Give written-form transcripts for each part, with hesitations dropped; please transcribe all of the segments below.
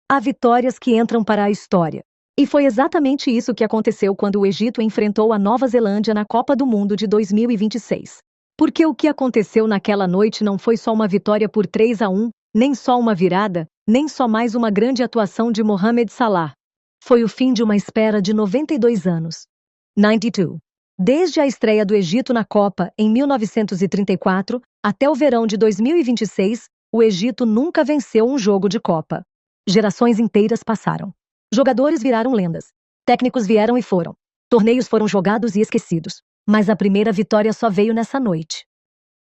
Há vitórias que entram para a história. E foi exatamente isso que aconteceu quando o Egito enfrentou a Nova Zelândia na Copa do Mundo de 2026. Porque o que aconteceu naquela noite não foi só uma vitória por 3-1, nem só uma virada, nem só mais uma grande atuação de Mohamed Salah. Foi o fim de uma espera de 92 anos. 92. Desde a estreia do Egito na Copa, em 1934, até o verão de 2026, o Egito nunca venceu um jogo de Copa. Gerações inteiras passaram. Jogadores viraram lendas. Técnicos vieram e foram. Torneios foram jogados e esquecidos. Mas a primeira vitória só veio nessa noite.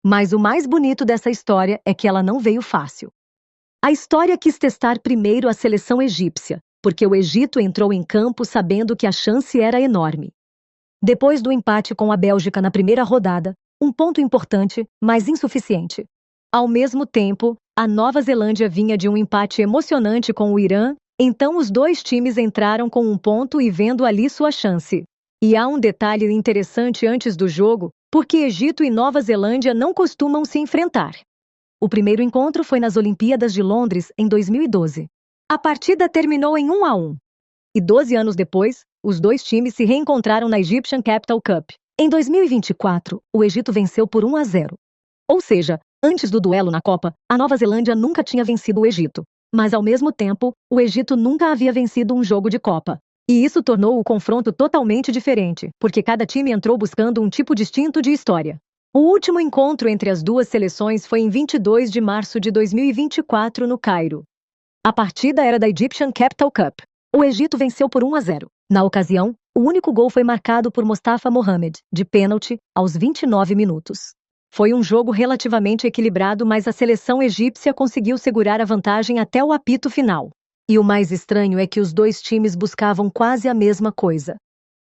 Mas o mais bonito dessa história é que ela não veio fácil. A história quis testar primeiro a seleção egípcia, porque o Egito entrou em campo sabendo que a chance era enorme. Depois do empate com a Bélgica na primeira rodada, um ponto importante, mas insuficiente. Ao mesmo tempo, a Nova Zelândia vinha de um empate emocionante com o Irã, então os dois times entraram com um ponto e vendo ali sua chance. E há um detalhe interessante antes do jogo, porque Egito e Nova Zelândia não costumam se enfrentar. O primeiro encontro foi nas Olimpíadas de Londres, em 2012. A partida terminou em 1-1. E 12 anos depois, os dois times se reencontraram na Egyptian Capital Cup. Em 2024, o Egito venceu por 1-0. Ou seja, antes do duelo na Copa, a Nova Zelândia nunca tinha vencido o Egito. Mas ao mesmo tempo, o Egito nunca havia vencido um jogo de Copa. E isso tornou o confronto totalmente diferente, porque cada time entrou buscando um tipo distinto de história. O último encontro entre as duas seleções foi em 22 de março de 2024 no Cairo. A partida era da Egyptian Capital Cup. O Egito venceu por 1-0. Na ocasião, o único gol foi marcado por Mostafa Mohamed, de pênalti, aos 29 minutos. Foi um jogo relativamente equilibrado, mas a seleção egípcia conseguiu segurar a vantagem até o apito final. E o mais estranho é que os dois times buscavam quase a mesma coisa: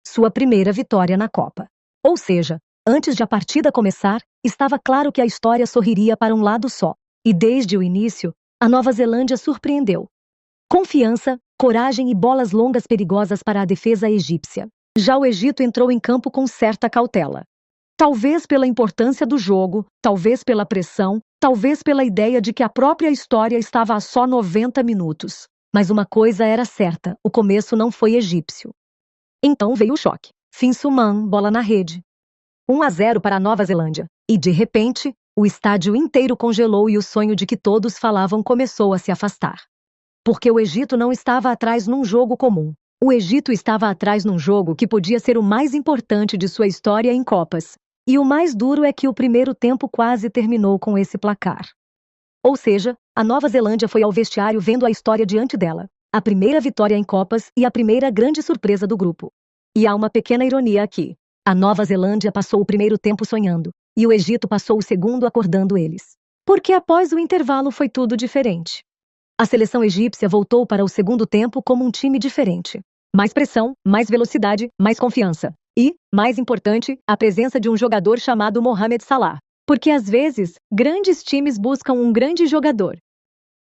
sua primeira vitória na Copa. Ou seja, antes de a partida começar, estava claro que a história sorriria para um lado só. E desde o início, a Nova Zelândia surpreendeu. Confiança, coragem e bolas longas perigosas para a defesa egípcia. Já o Egito entrou em campo com certa cautela. Talvez pela importância do jogo, talvez pela pressão, talvez pela ideia de que a própria história estava a só 90 minutos. Mas uma coisa era certa: o começo não foi egípcio. Então veio o choque. Finsuman, bola na rede. 1-0 para a Nova Zelândia. E de repente, o estádio inteiro congelou e o sonho de que todos falavam começou a se afastar. Porque o Egito não estava atrás num jogo comum. O Egito estava atrás num jogo que podia ser o mais importante de sua história em Copas. E o mais duro é que o primeiro tempo quase terminou com esse placar. Ou seja, a Nova Zelândia foi ao vestiário vendo a história diante dela. A primeira vitória em Copas e a primeira grande surpresa do grupo. E há uma pequena ironia aqui. A Nova Zelândia passou o primeiro tempo sonhando, e o Egito passou o segundo acordando eles. Porque após o intervalo foi tudo diferente. A seleção egípcia voltou para o segundo tempo como um time diferente. Mais pressão, mais velocidade, mais confiança. E, mais importante, a presença de um jogador chamado Mohamed Salah. Porque às vezes, grandes times buscam um grande jogador.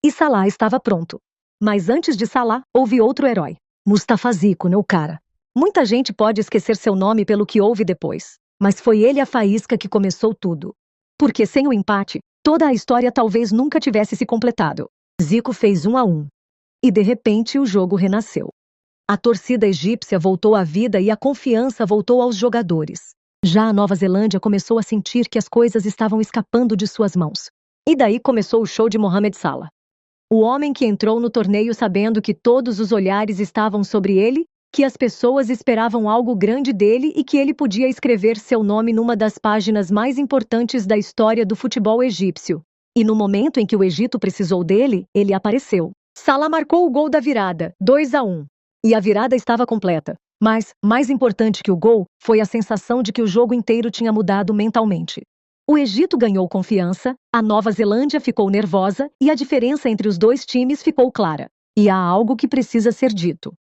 E Salah estava pronto. Mas antes de Salah, houve outro herói. Mustafa Zico, o cara. Muita gente pode esquecer seu nome pelo que houve depois. Mas foi ele a faísca que começou tudo. Porque sem o empate, toda a história talvez nunca tivesse se completado. Zico fez 1-1. E de repente o jogo renasceu. A torcida egípcia voltou à vida e a confiança voltou aos jogadores. Já a Nova Zelândia começou a sentir que as coisas estavam escapando de suas mãos. E daí começou o show de Mohamed Salah. O homem que entrou no torneio sabendo que todos os olhares estavam sobre ele, que as pessoas esperavam algo grande dele e que ele podia escrever seu nome numa das páginas mais importantes da história do futebol egípcio. E no momento em que o Egito precisou dele, ele apareceu. Salah marcou o gol da virada, 2-1. E a virada estava completa. Mas, mais importante que o gol, foi a sensação de que o jogo inteiro tinha mudado mentalmente. O Egito ganhou confiança, a Nova Zelândia ficou nervosa e a diferença entre os dois times ficou clara. E há algo que precisa ser dito.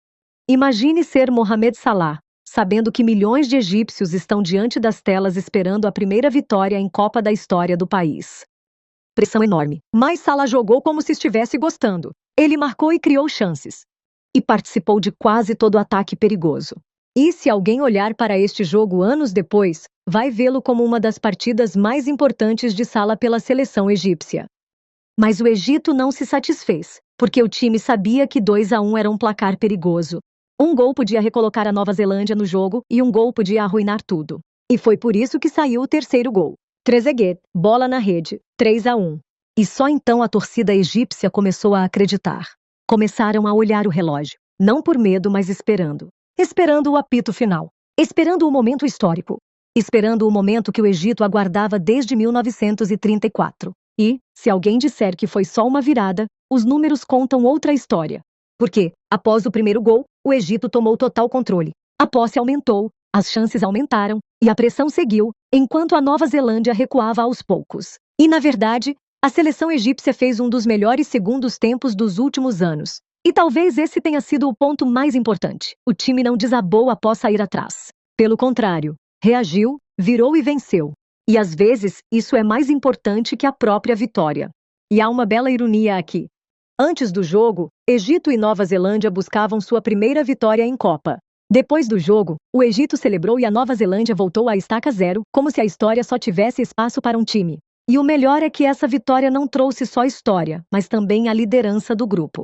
Imagine ser Mohamed Salah, sabendo que milhões de egípcios estão diante das telas esperando a primeira vitória em Copa da história do país. Pressão enorme. Mas Salah jogou como se estivesse gostando. Ele marcou e criou chances. E participou de quase todo ataque perigoso. E se alguém olhar para este jogo anos depois, vai vê-lo como uma das partidas mais importantes de Salah pela seleção egípcia. Mas o Egito não se satisfez. Porque o time sabia que 2-1 era um placar perigoso. Um gol podia recolocar a Nova Zelândia no jogo e um gol podia arruinar tudo. E foi por isso que saiu o terceiro gol. Trezeguet, bola na rede, 3-1. E só então a torcida egípcia começou a acreditar. Começaram a olhar o relógio, não por medo, mas esperando. Esperando o apito final. Esperando o momento histórico. Esperando o momento que o Egito aguardava desde 1934. E, se alguém disser que foi só uma virada, os números contam outra história. Porque, após o primeiro gol, o Egito tomou total controle. A posse aumentou, as chances aumentaram, e a pressão seguiu, enquanto a Nova Zelândia recuava aos poucos. E, na verdade, a seleção egípcia fez um dos melhores segundos tempos dos últimos anos. E talvez esse tenha sido o ponto mais importante. O time não desabou após sair atrás. Pelo contrário, reagiu, virou e venceu. E às vezes, isso é mais importante que a própria vitória. E há uma bela ironia aqui. Antes do jogo, Egito e Nova Zelândia buscavam sua primeira vitória em Copa. Depois do jogo, o Egito celebrou e a Nova Zelândia voltou à estaca zero, como se a história só tivesse espaço para um time. E o melhor é que essa vitória não trouxe só história, mas também a liderança do grupo.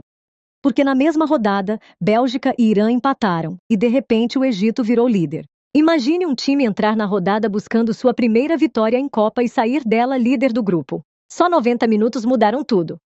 Porque na mesma rodada, Bélgica e Irã empataram, e de repente o Egito virou líder. Imagine um time entrar na rodada buscando sua primeira vitória em Copa e sair dela líder do grupo. Só 90 minutos mudaram tudo.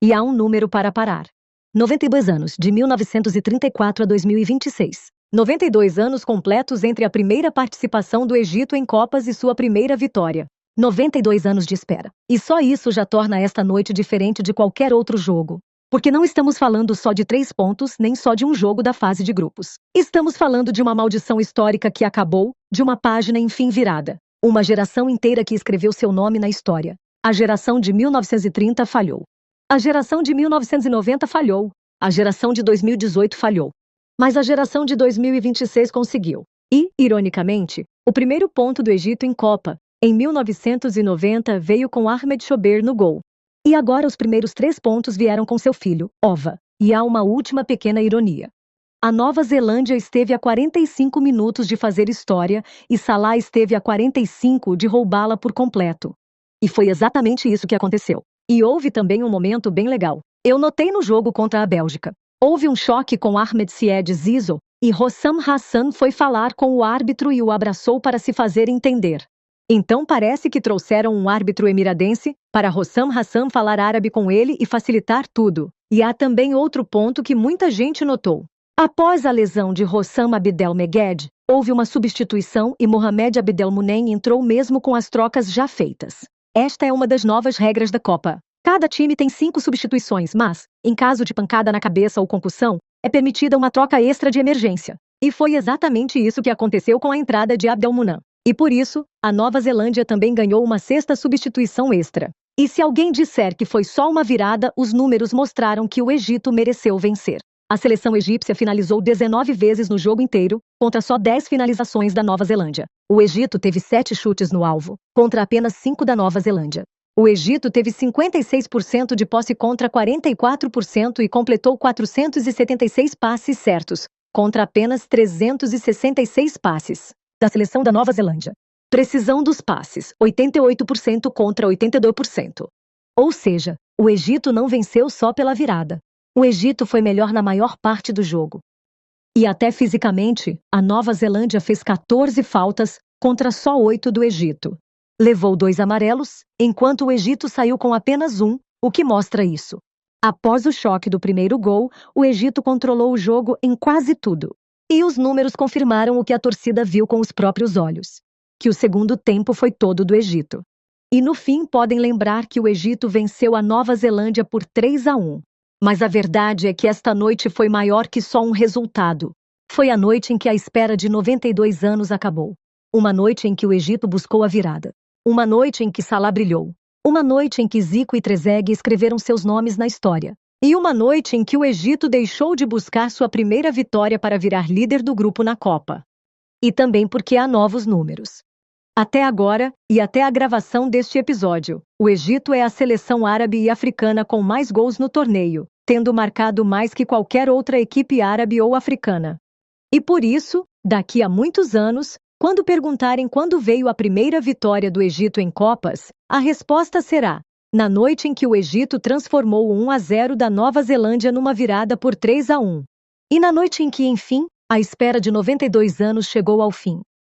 E há um número para parar. 92 anos, de 1934 a 2026. 92 anos completos entre a primeira participação do Egito em Copas e sua primeira vitória. 92 anos de espera. E só isso já torna esta noite diferente de qualquer outro jogo. Porque não estamos falando só de 3 pontos, nem só de um jogo da fase de grupos. Estamos falando de uma maldição histórica que acabou, de uma página enfim virada. Uma geração inteira que escreveu seu nome na história. A geração de 1930 falhou. A geração de 1990 falhou. A geração de 2018 falhou. Mas a geração de 2026 conseguiu. E, ironicamente, o primeiro ponto do Egito em Copa, em 1990, veio com Ahmed Chober no gol. E agora os primeiros 3 pontos vieram com seu filho, Ova. E há uma última pequena ironia. A Nova Zelândia esteve a 45 minutos de fazer história e Salah esteve a 45 de roubá-la por completo. E foi exatamente isso que aconteceu. E houve também um momento bem legal. Eu notei no jogo contra a Bélgica. Houve um choque com Ahmed Syed Zizou, e Hossam Hassan foi falar com o árbitro e o abraçou para se fazer entender. Então parece que trouxeram um árbitro emiradense para Hossam Hassan falar árabe com ele e facilitar tudo. E há também outro ponto que muita gente notou. Após a lesão de Hossam Abdelmeged, houve uma substituição e Mohamed Abdelmunem entrou mesmo com as trocas já feitas. Esta é uma das novas regras da Copa. Cada time tem 5 substituições, mas, em caso de pancada na cabeça ou concussão, é permitida uma troca extra de emergência. E foi exatamente isso que aconteceu com a entrada de Abdelmunem. E por isso, a Nova Zelândia também ganhou uma 6ª substituição extra. E se alguém disser que foi só uma virada, os números mostraram que o Egito mereceu vencer. A seleção egípcia finalizou 19 vezes no jogo inteiro, contra só 10 finalizações da Nova Zelândia. O Egito teve 7 chutes no alvo, contra apenas 5 da Nova Zelândia. O Egito teve 56% de posse contra 44% e completou 476 passes certos, contra apenas 366 passes da seleção da Nova Zelândia. Precisão dos passes, 88% contra 82%. Ou seja, o Egito não venceu só pela virada. O Egito foi melhor na maior parte do jogo. E até fisicamente, a Nova Zelândia fez 14 faltas contra só 8 do Egito. Levou 2 amarelos, enquanto o Egito saiu com apenas 1, o que mostra isso. Após o choque do primeiro gol, o Egito controlou o jogo em quase tudo. E os números confirmaram o que a torcida viu com os próprios olhos. Que o segundo tempo foi todo do Egito. E no fim podem lembrar que o Egito venceu a Nova Zelândia por 3-1. Mas a verdade é que esta noite foi maior que só um resultado. Foi a noite em que a espera de 92 anos acabou. Uma noite em que o Egito buscou a virada. Uma noite em que Salah brilhou. Uma noite em que Zico e Trezeguet escreveram seus nomes na história. E uma noite em que o Egito deixou de buscar sua primeira vitória para virar líder do grupo na Copa. E também porque há novos números. Até agora, e até a gravação deste episódio, o Egito é a seleção árabe e africana com mais gols no torneio, tendo marcado mais que qualquer outra equipe árabe ou africana. E por isso, daqui a muitos anos, quando perguntarem quando veio a primeira vitória do Egito em Copas, a resposta será Na noite em que o Egito transformou o 1-0 da Nova Zelândia numa virada por 3-1. E na noite em que, enfim, a espera de 92 anos chegou ao fim.